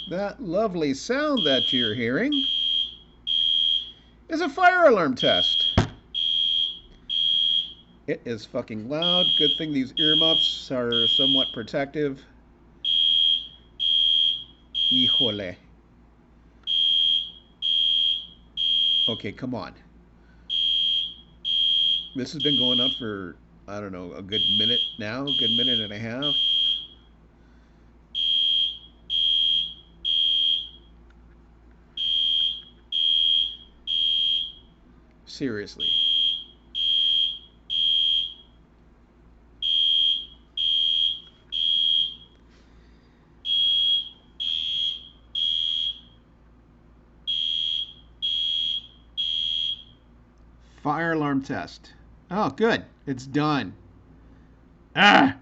That lovely sound that you're hearing is a fire alarm test. It is fucking loud. Good thing these earmuffs are somewhat protective. Híjole. Okay, come on. This has been going on for, I don't know, a good minute now, a good minute and a half. Seriously. Fire alarm test. Oh, good. It's done. Ah!